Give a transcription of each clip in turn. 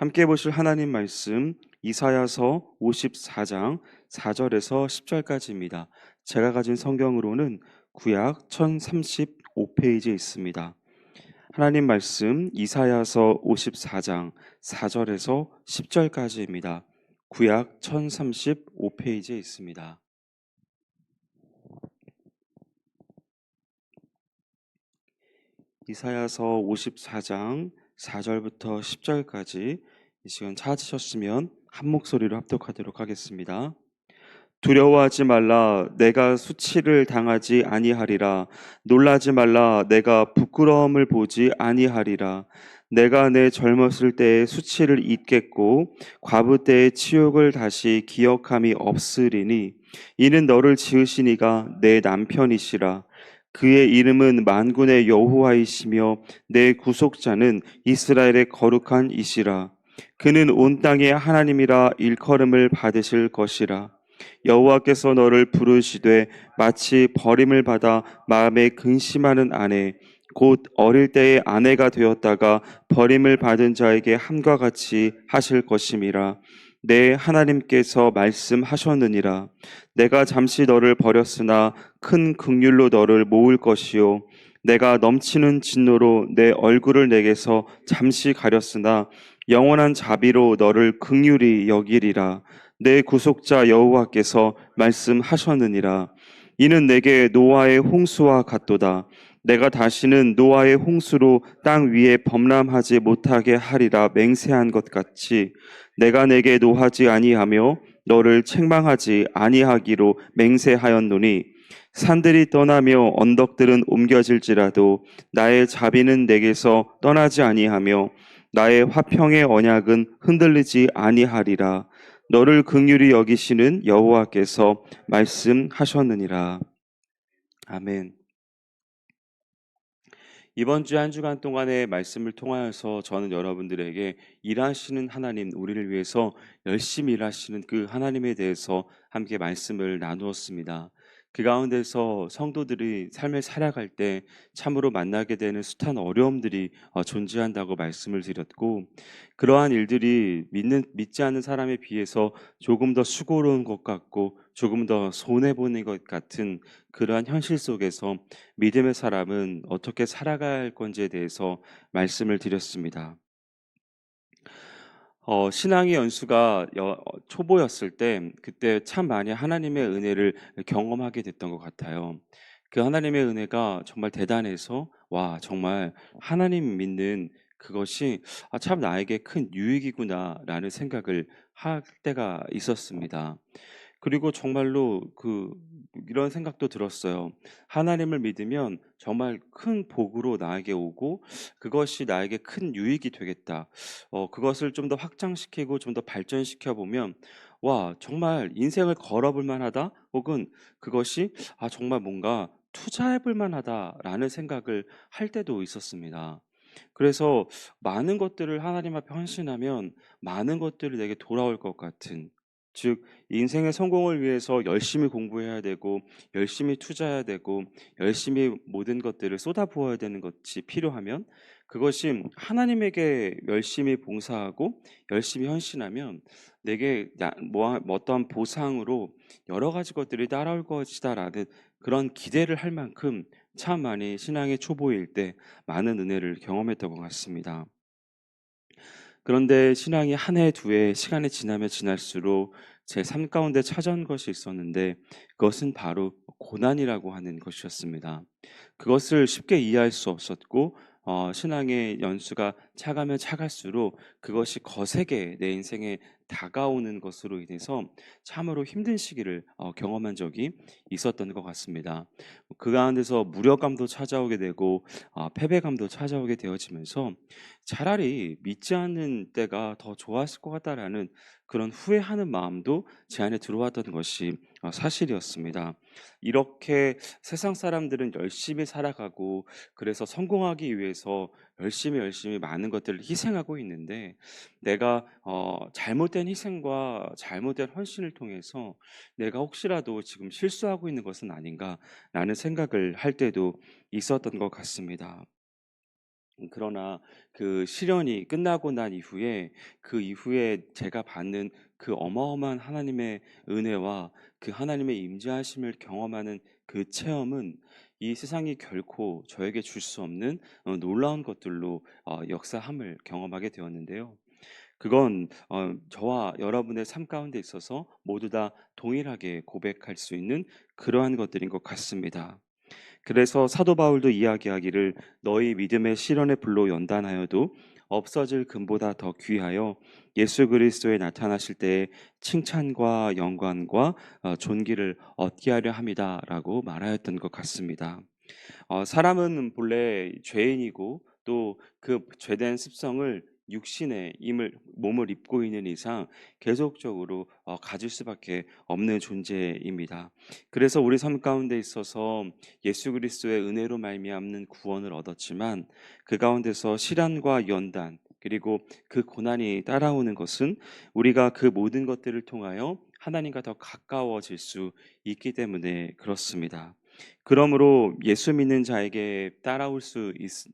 함께 보실 하나님 말씀 이사야서 54장 4절에서 10절까지입니다. 제가 가진 성경으로는 구약 1035페이지에 있습니다. 하나님 말씀 이사야서 54장 4절에서 10절까지입니다. 구약 1035페이지에 있습니다. 이사야서 54장 4절부터 10절까지 이 시간 찾으셨으면 한 목소리로 합독하도록 하겠습니다. 두려워하지 말라. 내가 수치를 당하지 아니하리라. 놀라지 말라. 내가 부끄러움을 보지 아니하리라. 내가 내 젊었을 때의 수치를 잊겠고 과부 때의 치욕을 다시 기억함이 없으리니 이는 너를 지으시니가 내 남편이시라. 그의 이름은 만군의 여호와이시며 내 구속자는 이스라엘의 거룩한 이시라. 그는 온 땅의 하나님이라 일컬음을 받으실 것이라. 여호와께서 너를 부르시되 마치 버림을 받아 마음에 근심하는 아내 곧 어릴 때의 아내가 되었다가 버림을 받은 자에게 함과 같이 하실 것임이라. 내 하나님께서 말씀하셨느니라. 내가 잠시 너를 버렸으나 큰 긍휼로 너를 모을 것이요 내가 넘치는 진노로 내 얼굴을 내게서 잠시 가렸으나 영원한 자비로 너를 긍휼히 여기리라. 내 구속자 여호와께서 말씀하셨느니라. 이는 내게 노아의 홍수와 같도다. 내가 다시는 노아의 홍수로 땅 위에 범람하지 못하게 하리라 맹세한 것 같이 내가 내게 노하지 아니하며 너를 책망하지 아니하기로 맹세하였노니 산들이 떠나며 언덕들은 옮겨질지라도 나의 자비는 내게서 떠나지 아니하며 나의 화평의 언약은 흔들리지 아니하리라. 너를 긍휼히 여기시는 여호와께서 말씀하셨느니라. 아멘. 이번 주 한 주간 동안의 말씀을 통하여서 저는 여러분들에게 일하시는 하나님, 우리를 위해서 열심히 일하시는 그 하나님에 대해서 함께 말씀을 나누었습니다. 그 가운데서 성도들이 삶을 살아갈 때 참으로 만나게 되는 숱한 어려움들이 존재한다고 말씀을 드렸고, 그러한 일들이 믿지 않는 사람에 비해서 조금 더 수고로운 것 같고 조금 더 손해 보는 것 같은 그러한 현실 속에서 믿음의 사람은 어떻게 살아가야 할 건지에 대해서 말씀을 드렸습니다. 신앙의 연수가 초보였을 때 그때 참 많이 하나님의 은혜를 경험하게 됐던 것 같아요. 그 하나님의 은혜가 정말 대단해서 와 정말 하나님 믿는 그것이 참 나에게 큰 유익이구나라는 생각을 할 때가 있었습니다. 그리고 정말로 이런 생각도 들었어요. 하나님을 믿으면 정말 큰 복으로 나에게 오고 그것이 나에게 큰 유익이 되겠다. 그것을 좀 더 확장시키고 좀 더 발전시켜 보면 와 정말 인생을 걸어볼 만하다. 혹은 그것이 정말 뭔가 투자해 볼 만하다라는 생각을 할 때도 있었습니다. 그래서 많은 것들을 하나님 앞에 헌신하면 많은 것들이 내게 돌아올 것 같은, 즉 인생의 성공을 위해서 열심히 공부해야 되고 열심히 투자해야 되고 열심히 모든 것들을 쏟아부어야 되는 것이 필요하면 그것이 하나님에게 열심히 봉사하고 열심히 헌신하면 내게 어떠한 보상으로 여러 가지 것들이 따라올 것이다라는 그런 기대를 할 만큼 참 많이 신앙의 초보일 때 많은 은혜를 경험했던 것 같습니다. 그런데 신앙이 한 해, 두 해 시간이 지나면 지날수록 제 삶 가운데 찾아온 것이 있었는데 그것은 바로 고난이라고 하는 것이었습니다. 그것을 쉽게 이해할 수 없었고 신앙의 연수가 차가면 차갈수록 그것이 거세게 내 인생에 다가오는 것으로 인해서 참으로 힘든 시기를 경험한 적이 있었던 것 같습니다. 그 가운데서 무력감도 찾아오게 되고 패배감도 찾아오게 되어지면서 차라리 믿지 않는 때가 더 좋았을 것 같다라는 그런 후회하는 마음도 제 안에 들어왔던 것이 사실이었습니다. 이렇게 세상 사람들은 열심히 살아가고 그래서 성공하기 위해서 열심히 많은 것들을 희생하고 있는데 내가 잘못된 희생과 잘못된 헌신을 통해서 내가 혹시라도 지금 실수하고 있는 것은 아닌가라는 생각을 할 때도 있었던 것 같습니다. 그러나 그 시련이 끝나고 난 이후에 그 이후에 제가 받는 그 어마어마한 하나님의 은혜와 그 하나님의 임재하심을 경험하는 그 체험은 이 세상이 결코 저에게 줄 수 없는 놀라운 것들로 역사함을 경험하게 되었는데요. 그건 저와 여러분의 삶 가운데 있어서 모두 다 동일하게 고백할 수 있는 그러한 것들인 것 같습니다. 그래서 사도 바울도 이야기하기를 너희 믿음의 시련의 불로 연단하여도 없어질 금보다 더 귀하여 예수 그리스도에 나타나실 때에 칭찬과 영광과 존귀를 얻게 하려 함이다라고 말하였던 것 같습니다. 사람은 본래 죄인이고 또 그 죄된 습성을 육신의 임을 몸을 입고 있는 이상 계속적으로 가질 수밖에 없는 존재입니다. 그래서 우리 삶 가운데 있어서 예수 그리스도의 은혜로 말미암는 구원을 얻었지만 그 가운데서 시련과 연단 그리고 그 고난이 따라오는 것은 우리가 그 모든 것들을 통하여 하나님과 더 가까워질 수 있기 때문에 그렇습니다. 그러므로 예수 믿는 자에게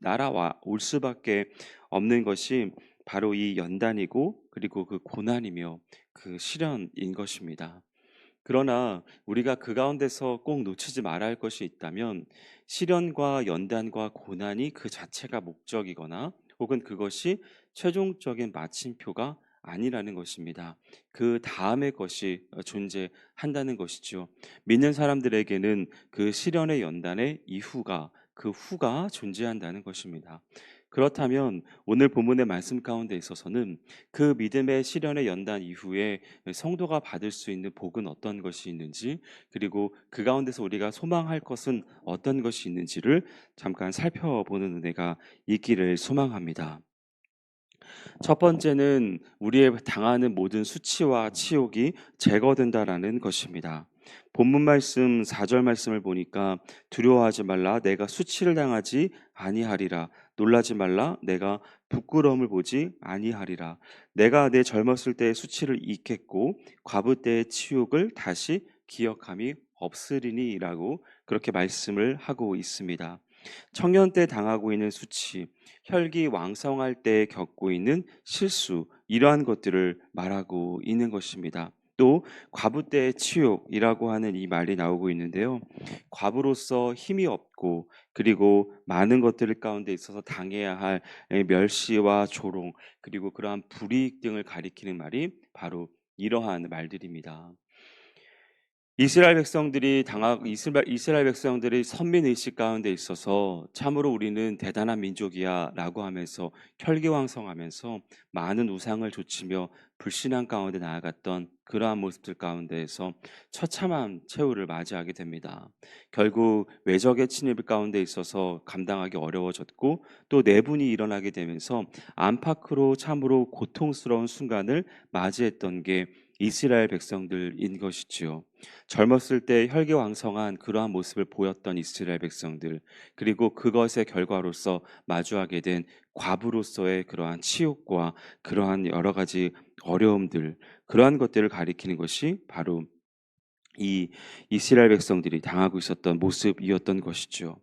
날아와 올 수밖에 없는 것이 바로 이 연단이고 그리고 그 고난이며 그 시련인 것입니다. 그러나 우리가 그 가운데서 꼭 놓치지 말아야 할 것이 있다면 시련과 연단과 고난이 그 자체가 목적이거나 혹은 그것이 최종적인 마침표가 아니라는 것입니다. 그 다음의 것이 존재한다는 것이죠. 믿는 사람들에게는 그 시련의 연단의 이후가 그 후가 존재한다는 것입니다. 그렇다면 오늘 본문의 말씀 가운데 있어서는 그 믿음의 시련의 연단 이후에 성도가 받을 수 있는 복은 어떤 것이 있는지 그리고 그 가운데서 우리가 소망할 것은 어떤 것이 있는지를 잠깐 살펴보는 은혜가 있기를 소망합니다. 첫 번째는 우리의 당하는 모든 수치와 치욕이 제거된다라는 것입니다. 본문 말씀 4절 말씀을 보니까 두려워하지 말라 내가 수치를 당하지 아니하리라 놀라지 말라 내가 부끄러움을 보지 아니하리라 내가 내 젊었을 때의 수치를 잊겠고 과부 때의 치욕을 다시 기억함이 없으리니라고 그렇게 말씀을 하고 있습니다. 청년 때 당하고 있는 수치, 혈기왕성할 때 겪고 있는 실수 이러한 것들을 말하고 있는 것입니다. 또 과부 때의 치욕이라고 하는 이 말이 나오고 있는데요. 과부로서 힘이 없고 그리고 많은 것들 가운데 있어서 당해야 할 멸시와 조롱 그리고 그러한 불이익 등을 가리키는 말이 바로 이러한 말들입니다. 이스라엘 백성들이 선민 의식 가운데 있어서 참으로 우리는 대단한 민족이야라고 하면서 혈기왕성하면서 많은 우상을 좇으며 불신앙 가운데 나아갔던 그러한 모습들 가운데에서 처참한 최후를 맞이하게 됩니다. 결국 외적의 침입 가운데 있어서 감당하기 어려워졌고 또 내분이 일어나게 되면서 안팎으로 참으로 고통스러운 순간을 맞이했던 게 이스라엘 백성들인 것이지요. 젊었을 때 혈기왕성한 그러한 모습을 보였던 이스라엘 백성들, 그리고 그것의 결과로서 마주하게 된 과부로서의 그러한 치욕과 그러한 여러 가지 어려움들, 그러한 것들을 가리키는 것이 바로 이 이스라엘 백성들이 당하고 있었던 모습이었던 것이죠.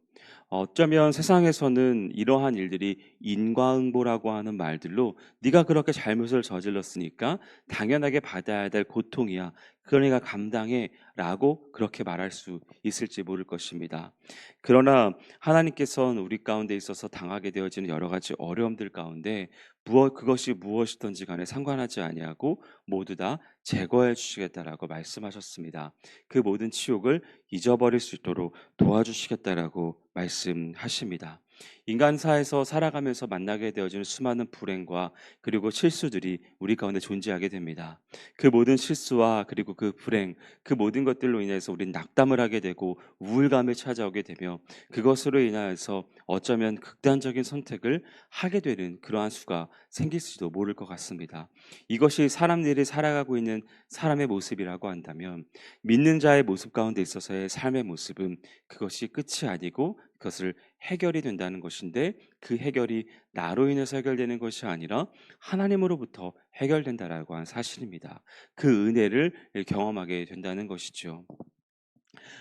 어쩌면 세상에서는 이러한 일들이 인과응보라고 하는 말들로 네가 그렇게 잘못을 저질렀으니까 당연하게 받아야 될 고통이야. 그러니까 감당해라고 그렇게 말할 수 있을지 모를 것입니다. 그러나 하나님께서는 우리 가운데 있어서 당하게 되어지는 여러 가지 어려움들 가운데 그것이 무엇이든지 간에 상관하지 아니하고 모두 다 제거해 주시겠다라고 말씀하셨습니다. 그 모든 치욕을 잊어버릴 수 있도록 도와주시겠다라고 말씀하십니다. 인간사에서 살아가면서 만나게 되어지는 수많은 불행과 그리고 실수들이 우리 가운데 존재하게 됩니다. 그 모든 실수와 그리고 그 불행, 그 모든 것들로 인해서 우리는 낙담을 하게 되고 우울감을 찾아오게 되며 그것으로 인하여서 어쩌면 극단적인 선택을 하게 되는 그러한 수가 생길지도 모를 것 같습니다. 이것이 사람들이 살아가고 있는 사람의 모습이라고 한다면 믿는 자의 모습 가운데 있어서의 삶의 모습은 그것이 끝이 아니고 그것을 해결이 된다는 것인데 그 해결이 나로 인해서 해결되는 것이 아니라 하나님으로부터 해결된다라고 하는 사실입니다. 그 은혜를 경험하게 된다는 것이죠.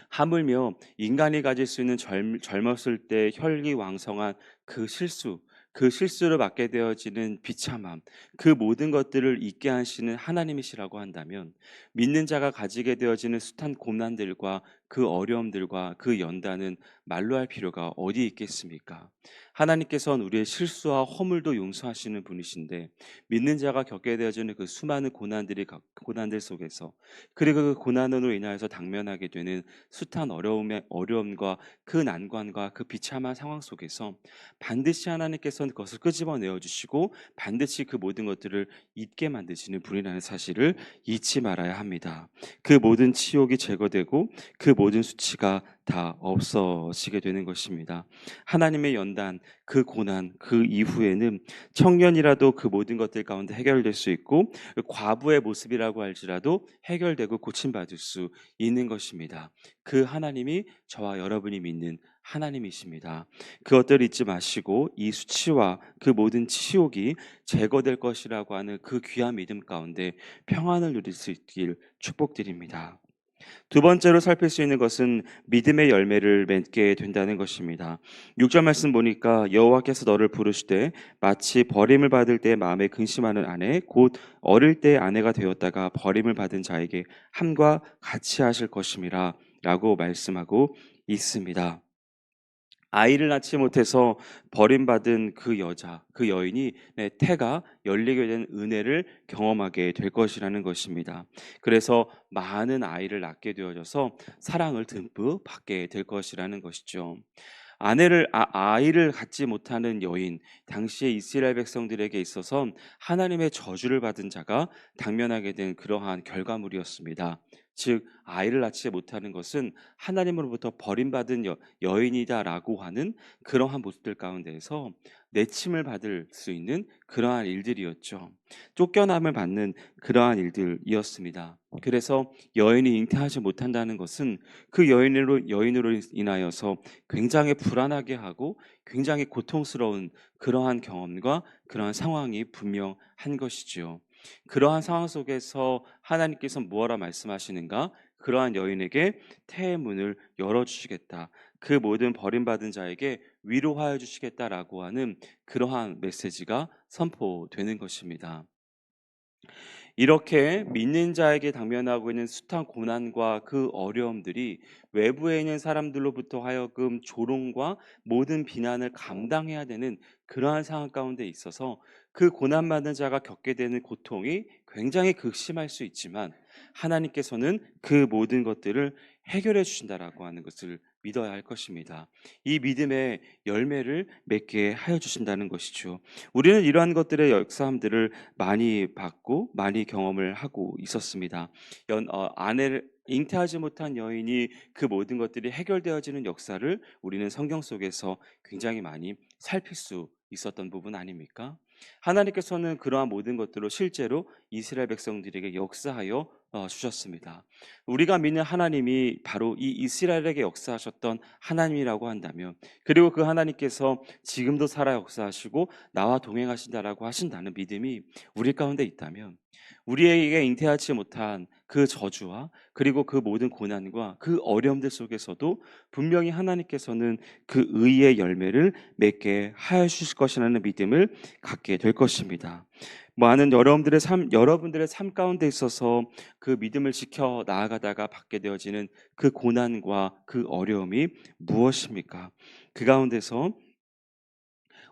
하물며 인간이 가질 수 있는 젊었을 때 혈기왕성한 그 실수 그 실수를 맡게 되어지는 비참함, 그 모든 것들을 잊게 하시는 하나님이시라고 한다면 믿는 자가 가지게 되어지는 숱한 고난들과 그 어려움들과 그 연단은 말로 할 필요가 어디 있겠습니까? 하나님께서는 우리의 실수와 허물도 용서하시는 분이신데 믿는 자가 겪게 되어지는 그 수많은 고난들 속에서 그리고 그 고난으로 인하여서 당면하게 되는 숱한 어려움과 그 난관과 그 비참한 상황 속에서 반드시 하나님께서는 그것을 끄집어내어 주시고 반드시 그 모든 것들을 잊게 만드시는 분이라는 사실을 잊지 말아야 합니다. 그 모든 치욕이 제거되고 그 모든 수치가 다 없어지게 되는 것입니다. 하나님의 연단, 그 고난, 그 이후에는 청년이라도 그 모든 것들 가운데 해결될 수 있고 과부의 모습이라고 할지라도 해결되고 고침받을 수 있는 것입니다. 그 하나님이 저와 여러분이 믿는 하나님이십니다. 그것들을 잊지 마시고 이 수치와 그 모든 치욕이 제거될 것이라고 하는 그 귀한 믿음 가운데 평안을 누릴 수 있길 축복드립니다. 두 번째로 살필 수 있는 것은 믿음의 열매를 맺게 된다는 것입니다. 6절 말씀 보니까 여호와께서 너를 부르시되 마치 버림을 받을 때 마음에 근심하는 아내 곧 어릴 때 아내가 되었다가 버림을 받은 자에게 함과 같이 하실 것임이라 라고 말씀하고 있습니다. 아이를 낳지 못해서 버림받은 그 여자, 그 여인이 태가 열리게 된 은혜를 경험하게 될 것이라는 것입니다. 그래서 많은 아이를 낳게 되어져서 사랑을 듬뿍 받게 될 것이라는 것이죠. 아이를 갖지 못하는 여인, 당시의 이스라엘 백성들에게 있어서 하나님의 저주를 받은 자가 당면하게 된 그러한 결과물이었습니다. 즉 아이를 낳지 못하는 것은 하나님으로부터 버림받은 여인이다라고 하는 그러한 모습들 가운데에서 내침을 받을 수 있는 그러한 일들이었죠. 쫓겨남을 받는 그러한 일들이었습니다. 그래서 여인이 잉태하지 못한다는 것은 그 여인으로 인하여서 굉장히 불안하게 하고 굉장히 고통스러운 그러한 경험과 그러한 상황이 분명한 것이지요. 그러한 상황 속에서 하나님께서 무엇라 말씀하시는가? 그러한 여인에게 태의 문을 열어주시겠다. 그 모든 버림받은 자에게 위로하여 주시겠다라고 하는 그러한 메시지가 선포되는 것입니다. 이렇게 믿는 자에게 당면하고 있는 숱한 고난과 그 어려움들이 외부에 있는 사람들로부터 하여금 조롱과 모든 비난을 감당해야 되는 그러한 상황 가운데 있어서 그 고난받는 자가 겪게 되는 고통이 굉장히 극심할 수 있지만 하나님께서는 그 모든 것들을 해결해 주신다라고 하는 것을 믿어야 할 것입니다. 이 믿음의 열매를 맺게 하여 주신다는 것이죠. 우리는 이러한 것들의 역사함들을 많이 봤고 많이 경험을 하고 있었습니다. 아내를 잉태하지 못한 여인이 그 모든 것들이 해결되어지는 역사를 우리는 성경 속에서 굉장히 많이 살필 수 있었던 부분 아닙니까? 하나님께서는 그러한 모든 것들로 실제로 이스라엘 백성들에게 역사하여 주셨습니다. 우리가 믿는 하나님이 바로 이 이스라엘에게 역사하셨던 하나님이라고 한다면 그리고 그 하나님께서 지금도 살아 역사하시고 나와 동행하신다라고 하신다는 믿음이 우리 가운데 있다면 우리에게 잉태하지 못한 그 저주와 그리고 그 모든 고난과 그 어려움들 속에서도 분명히 하나님께서는 그 의의 열매를 맺게 하여 주실 것이라는 믿음을 갖게 될 것입니다. 많은 여러분들의 삶 가운데 있어서 그 믿음을 지켜 나아가다가 받게 되어지는 그 고난과 그 어려움이 무엇입니까? 그 가운데서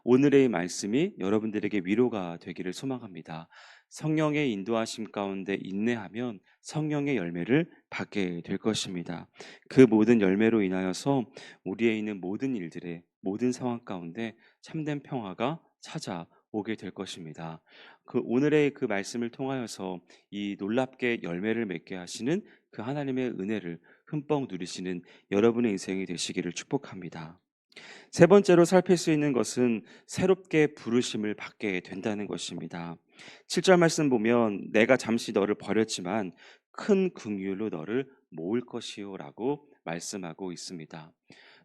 오늘의 말씀이 여러분들에게 위로가 되기를 소망합니다. 성령의 인도하심 가운데 인내하면 성령의 열매를 받게 될 것입니다. 그 모든 열매로 인하여서 우리에 있는 모든 일들의 모든 상황 가운데 참된 평화가 찾아오게 될 것입니다. 그 오늘의 그 말씀을 통하여서 이 놀랍게 열매를 맺게 하시는 그 하나님의 은혜를 흠뻑 누리시는 여러분의 인생이 되시기를 축복합니다. 세 번째로 살필 수 있는 것은 새롭게 부르심을 받게 된다는 것입니다. 7절 말씀 보면 내가 잠시 너를 버렸지만 큰 긍휼로 너를 모을 것이요라고 말씀하고 있습니다.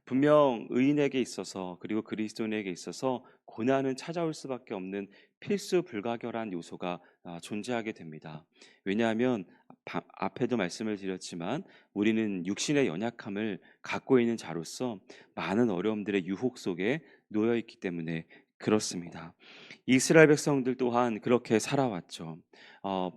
분명 의인에게 있어서 그리고 그리스도인에게 있어서 고난은 찾아올 수밖에 없는 필수 불가결한 요소가 존재하게 됩니다. 왜냐하면 앞에도 말씀을 드렸지만 우리는 육신의 연약함을 갖고 있는 자로서 많은 어려움들의 유혹 속에 놓여 있기 때문에 그렇습니다. 이스라엘 백성들 또한 그렇게 살아왔죠.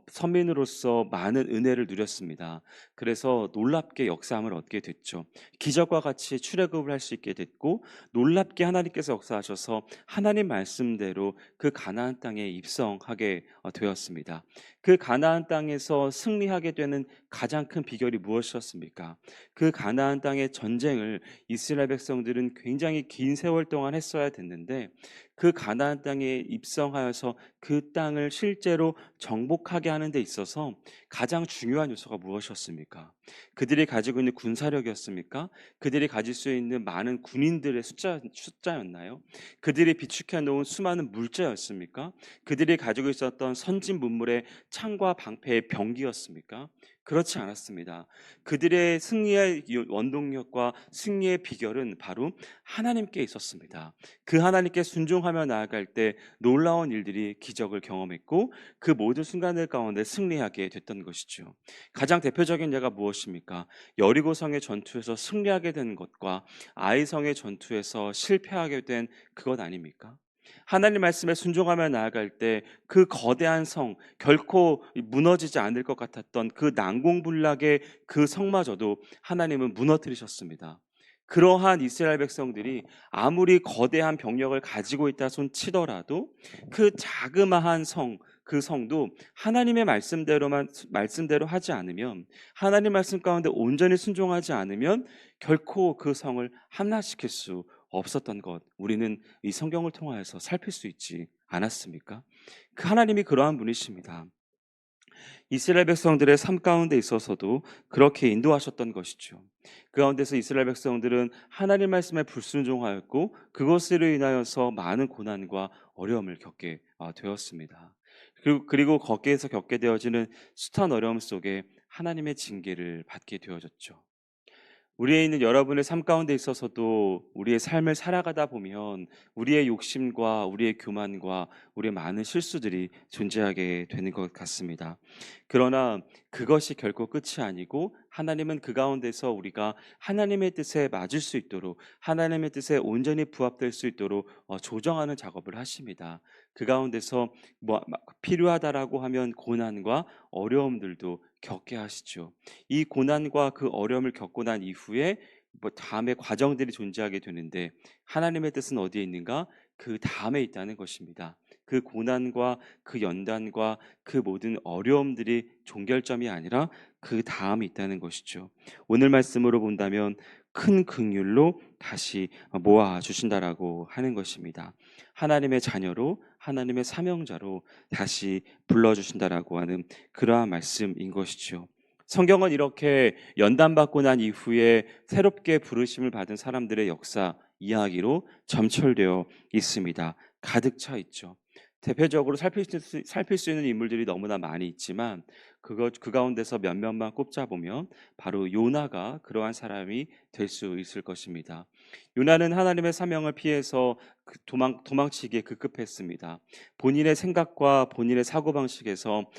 선민으로서 많은 은혜를 누렸습니다. 그래서 놀랍게 역사함을 얻게 됐죠. 기적과 같이 출애굽을 할 수 있게 됐고 놀랍게 하나님께서 역사하셔서 하나님 말씀대로 그 가나안 땅에 입성하게 되었습니다. 그 가나안 땅에서 승리하게 되는 가장 큰 비결이 무엇이었습니까? 그 가나안 땅의 전쟁을 이스라엘 백성들은 굉장히 긴 세월 동안 했어야 됐는데 그 가나안 땅에 입성하여서 그 땅을 실제로 정복하게 하는 데 있어서 가장 중요한 요소가 무엇이었습니까? 그들이 가지고 있는 군사력이었습니까? 그들이 가질 수 있는 많은 군인들의 숫자였나요? 그들이 비축해 놓은 수많은 물자였습니까? 그들이 가지고 있었던 선진 문물의 창과 방패의 병기였습니까? 그렇지 않았습니다. 그들의 승리의 원동력과 승리의 비결은 바로 하나님께 있었습니다. 그 하나님께 순종하며 나아갈 때 놀라운 일들이 기적을 경험했고 그 모든 순간들 가운데 승리하게 됐던 것이죠. 가장 대표적인 예가 무엇입니까? 여리고성의 전투에서 승리하게 된 것과 아이성의 전투에서 실패하게 된 그것 아닙니까? 하나님 말씀에 순종하며 나아갈 때 그 거대한 성, 결코 무너지지 않을 것 같았던 그 난공불락의 그 성마저도 하나님은 무너뜨리셨습니다. 그러한 이스라엘 백성들이 아무리 거대한 병력을 가지고 있다 손 치더라도 그 자그마한 성, 그 성도 하나님의 말씀대로 하지 않으면, 하나님 말씀 가운데 온전히 순종하지 않으면 결코 그 성을 함락시킬 수 없었던 것, 우리는 이 성경을 통하여서 살필 수 있지 않았습니까? 그 하나님이 그러한 분이십니다. 이스라엘 백성들의 삶 가운데 있어서도 그렇게 인도하셨던 것이죠. 그 가운데서 이스라엘 백성들은 하나님 말씀에 불순종하였고 그것으로 인하여서 많은 고난과 어려움을 겪게 되었습니다. 그리고 거기에서 겪게 되어지는 숱한 어려움 속에 하나님의 징계를 받게 되어졌죠. 우리에 있는 여러분의 삶 가운데 있어서도 우리의 삶을 살아가다 보면 우리의 욕심과 우리의 교만과 우리의 많은 실수들이 존재하게 되는 것 같습니다. 그러나 그것이 결코 끝이 아니고 하나님은 그 가운데서 우리가 하나님의 뜻에 맞을 수 있도록 하나님의 뜻에 온전히 부합될 수 있도록 조정하는 작업을 하십니다. 그 가운데서 필요하다라고 하면 고난과 어려움들도 겪게 하시죠. 이 고난과 그 어려움을 겪고 난 이후에 다음에 과정들이 존재하게 되는데 하나님의 뜻은 어디에 있는가? 그 다음에 있다는 것입니다. 그 고난과 그 연단과 그 모든 어려움들이 종결점이 아니라 그 다음에 있다는 것이죠. 오늘 말씀으로 본다면 큰 긍휼로 다시 모아 주신다라고 하는 것입니다. 하나님의 자녀로 하나님의 사명자로 다시 불러 주신다라고 하는 그러한 말씀인 것이죠. 성경은 이렇게 연단받고 난 이후에 새롭게 부르심을 받은 사람들의 역사 이야기로 점철되어 있습니다. 가득 차 있죠. 대표적으로 살필 수 있는 인물들이 너무나 많이 있지만 그 가운데서 몇몇만 꼽자 보면 바로 요나가 그러한 사람이 될 수 있을 것입니다. 요나는 하나님의 사명을 피해서 도망치기에 급급했습니다. 본인의 생각과 본인의 사고방식에서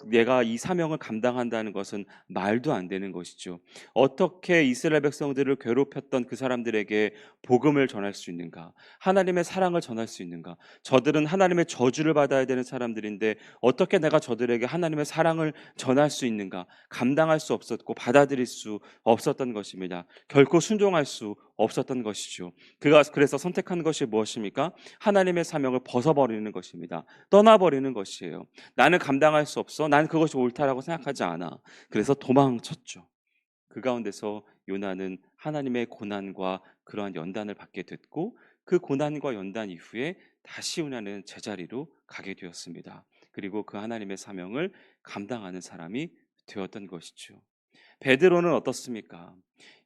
내가 이 사명을 감당한다는 것은 말도 안 되는 것이죠. 어떻게 이스라엘 백성들을 괴롭혔던 그 사람들에게 복음을 전할 수 있는가? 하나님의 사랑을 전할 수 있는가? 저들은 하나님의 저주를 받아야 되는 사람들인데 어떻게 내가 저들에게 하나님의 사랑을 전할 수 있는가? 감당할 수 없었고 받아들일 수 없었던 것입니다. 결코 순종할 수 없었던 것이죠. 그가 그래서 선택한 것이 무엇입니까? 하나님의 사명을 벗어버리는 것입니다. 떠나버리는 것이에요. 나는 감당할 수 없어. 난 그것이 옳다라고 생각하지 않아. 그래서 도망쳤죠. 그 가운데서 요나는 하나님의 고난과 그러한 연단을 받게 됐고 그 고난과 연단 이후에 다시 요나는 제자리로 가게 되었습니다. 그리고 그 하나님의 사명을 감당하는 사람이 되었던 것이죠. 베드로는 어떻습니까?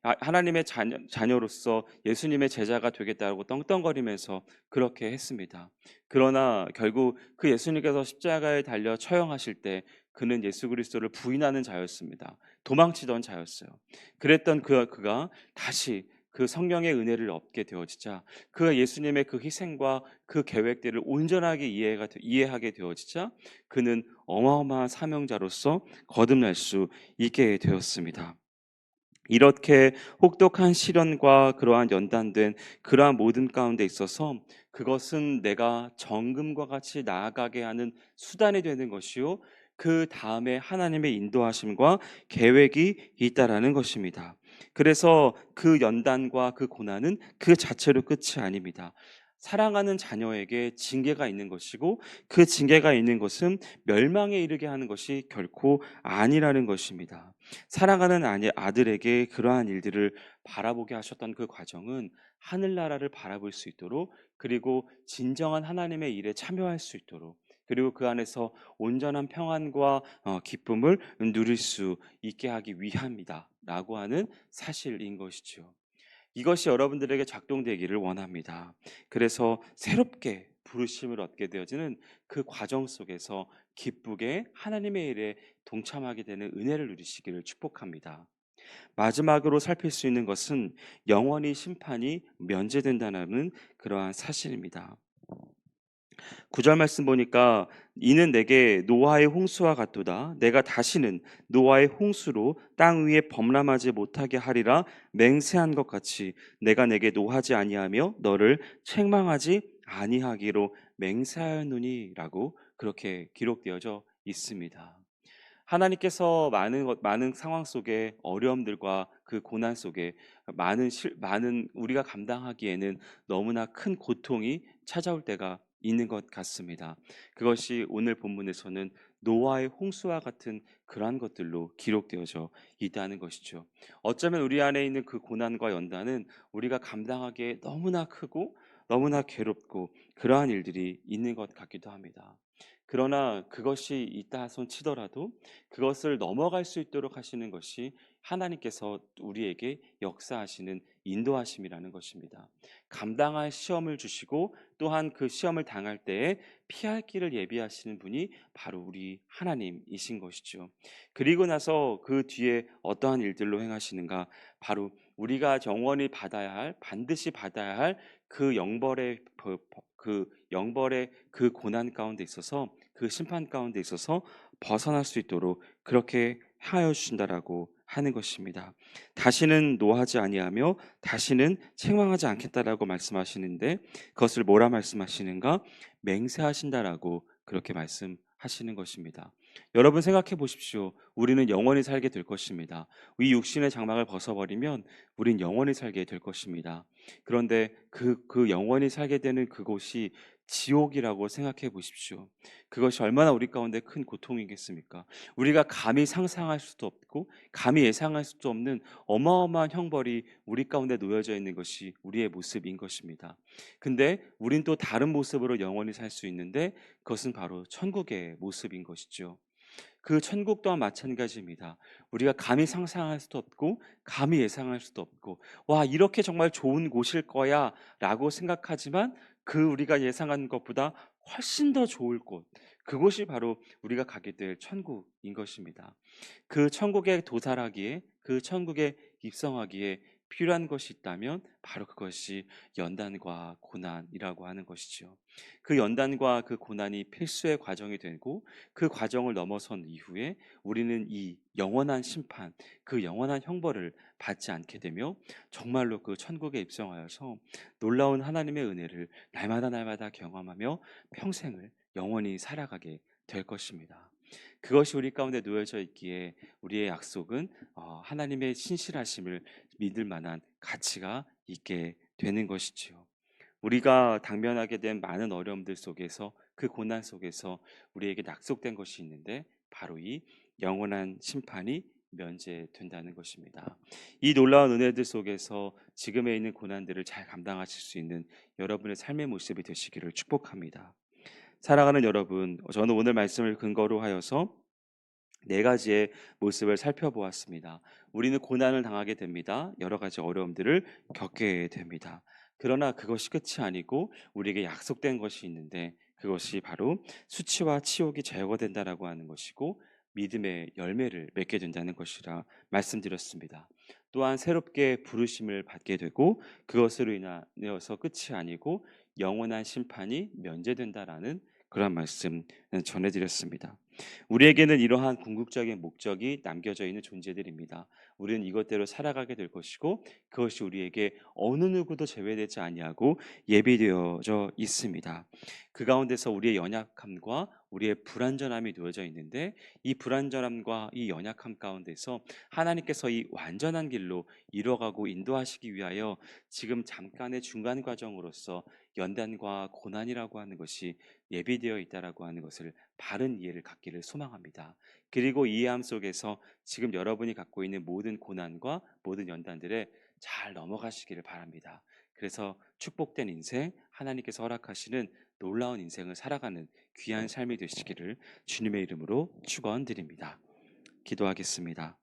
하나님의 자녀로서 예수님의 제자가 되겠다고 떵떵거리면서 그렇게 했습니다. 그러나 결국 그 예수님께서 십자가에 달려 처형하실 때 그는 예수 그리스도를 부인하는 자였습니다. 도망치던 자였어요. 그랬던 그가 다시 그 성령의 은혜를 얻게 되어지자 그 예수님의 그 희생과 그 계획들을 온전하게 이해하게 되어지자 그는 어마어마한 사명자로서 거듭날 수 있게 되었습니다. 이렇게 혹독한 시련과 그러한 연단된 그러한 모든 가운데 있어서 그것은 내가 정금과 같이 나아가게 하는 수단이 되는 것이요. 그 다음에 하나님의 인도하심과 계획이 있다라는 것입니다. 그래서 그 연단과 그 고난은 그 자체로 끝이 아닙니다. 사랑하는 자녀에게 징계가 있는 것이고 그 징계가 있는 것은 멸망에 이르게 하는 것이 결코 아니라는 것입니다. 사랑하는 아들에게 그러한 일들을 바라보게 하셨던 그 과정은 하늘나라를 바라볼 수 있도록, 그리고 진정한 하나님의 일에 참여할 수 있도록, 그리고 그 안에서 온전한 평안과 기쁨을 누릴 수 있게 하기 위함이다 라고 하는 사실인 것이죠. 이것이 여러분들에게 작동되기를 원합니다. 그래서 새롭게 부르심을 얻게 되어지는 그 과정 속에서 기쁘게 하나님의 일에 동참하게 되는 은혜를 누리시기를 축복합니다. 마지막으로 살필 수 있는 것은 영원히 심판이 면제된다는 그러한 사실입니다. 9절 말씀 보니까 이는 내게 노아의 홍수와 같도다. 내가 다시는 노아의 홍수로 땅 위에 범람하지 못하게 하리라 맹세한 것 같이 내가 내게 노하지 아니하며 너를 책망하지 아니하기로 맹세하였느니라고 그렇게 기록되어져 있습니다. 하나님께서 많은 상황 속에 어려움들과 그 고난 속에 많은 우리가 감당하기에는 너무나 큰 고통이 찾아올 때가 있는 것 같습니다. 그것이 오늘 본문에서는 노아의 홍수와 같은 그러한 것들로 기록되어져 있다는 것이죠. 어쩌면 우리 안에 있는 그 고난과 연단은 우리가 감당하기에 너무나 크고 너무나 괴롭고 그러한 일들이 있는 것 같기도 합니다. 그러나 그것이 있다 손 치더라도 그것을 넘어갈 수 있도록 하시는 것이 하나님께서 우리에게 역사하시는 인도하심이라는 것입니다. 감당할 시험을 주시고 또한 그 시험을 당할 때에 피할 길을 예비하시는 분이 바로 우리 하나님이신 것이죠. 그리고 나서 그 뒤에 어떠한 일들로 행하시는가? 바로 우리가 영원히 반드시 받아야 할 그 영벌의 그 고난 가운데 있어서 그 심판 가운데 있어서 벗어날 수 있도록 그렇게 하여 주신다라고 하는 것입니다. 다시는 노하지 아니하며 다시는 책망하지 않겠다라고 말씀하시는데 그것을 뭐라 말씀하시는가? 맹세하신다라고 그렇게 말씀하시는 것입니다. 여러분 생각해 보십시오. 우리는 영원히 살게 될 것입니다. 이 육신의 장막을 벗어버리면 우린 영원히 살게 될 것입니다. 그런데 그 영원히 살게 되는 그곳이 지옥이라고 생각해 보십시오. 그것이 얼마나 우리 가운데 큰 고통이겠습니까? 우리가 감히 상상할 수도 없고 감히 예상할 수도 없는 어마어마한 형벌이 우리 가운데 놓여져 있는 것이 우리의 모습인 것입니다. 근데 우린 또 다른 모습으로 영원히 살 수 있는데 그것은 바로 천국의 모습인 것이죠. 그 천국 또한 마찬가지입니다. 우리가 감히 상상할 수도 없고 감히 예상할 수도 없고 와 이렇게 정말 좋은 곳일 거야라고 생각하지만 그 우리가 예상한 것보다 훨씬 더 좋을 곳 그곳이 바로 우리가 가게 될 천국인 것입니다. 그 천국에 도달하기에 그 천국에 입성하기에 필요한 것이 있다면 바로 그것이 연단과 고난이라고 하는 것이죠. 그 연단과 그 고난이 필수의 과정이 되고 그 과정을 넘어선 이후에 우리는 이 영원한 심판, 그 영원한 형벌을 받지 않게 되며 정말로 그 천국에 입성하여서 놀라운 하나님의 은혜를 날마다 경험하며 평생을 영원히 살아가게 될 것입니다. 그것이 우리 가운데 놓여져 있기에 우리의 약속은 하나님의 신실하심을 믿을 만한 가치가 있게 되는 것이지요. 우리가 당면하게 된 많은 어려움들 속에서 그 고난 속에서 우리에게 약속된 것이 있는데 바로 이 영원한 심판이 면제된다는 것입니다. 이 놀라운 은혜들 속에서 지금에 있는 고난들을 잘 감당하실 수 있는 여러분의 삶의 모습이 되시기를 축복합니다. 사랑하는 여러분, 저는 오늘 말씀을 근거로 하여서 네 가지의 모습을 살펴보았습니다. 우리는 고난을 당하게 됩니다. 여러 가지 어려움들을 겪게 됩니다. 그러나 그것이 끝이 아니고 우리에게 약속된 것이 있는데 그것이 바로 수치와 치욕이 제거된다라고 하는 것이고 믿음의 열매를 맺게 된다는 것이라 말씀드렸습니다. 또한 새롭게 부르심을 받게 되고 그것으로 인하여서 끝이 아니고 영원한 심판이 면제된다라는 그런 말씀 전해드렸습니다. 우리에게는 이러한 궁극적인 목적이 남겨져 있는 존재들입니다. 우리는 이것대로 살아가게 될 것이고 그것이 우리에게 어느 누구도 제외되지 아니하고 예비되어져 있습니다. 그 가운데서 우리의 연약함과 우리의 불완전함이 놓여져 있는데 이 불완전함과 이 연약함 가운데서 하나님께서 이 완전한 길로 이뤄가고 인도하시기 위하여 지금 잠깐의 중간 과정으로서 연단과 고난이라고 하는 것이 예비되어 있다라고 하는 것을 바른 이해를 갖기를 소망합니다. 그리고 이해함 속에서 지금 여러분이 갖고 있는 모든 고난과 모든 연단들에 잘 넘어가시기를 바랍니다. 그래서 축복된 인생, 하나님께서 허락하시는 놀라운 인생을 살아가는 귀한 삶이 되시기를 주님의 이름으로 축원드립니다. 기도하겠습니다.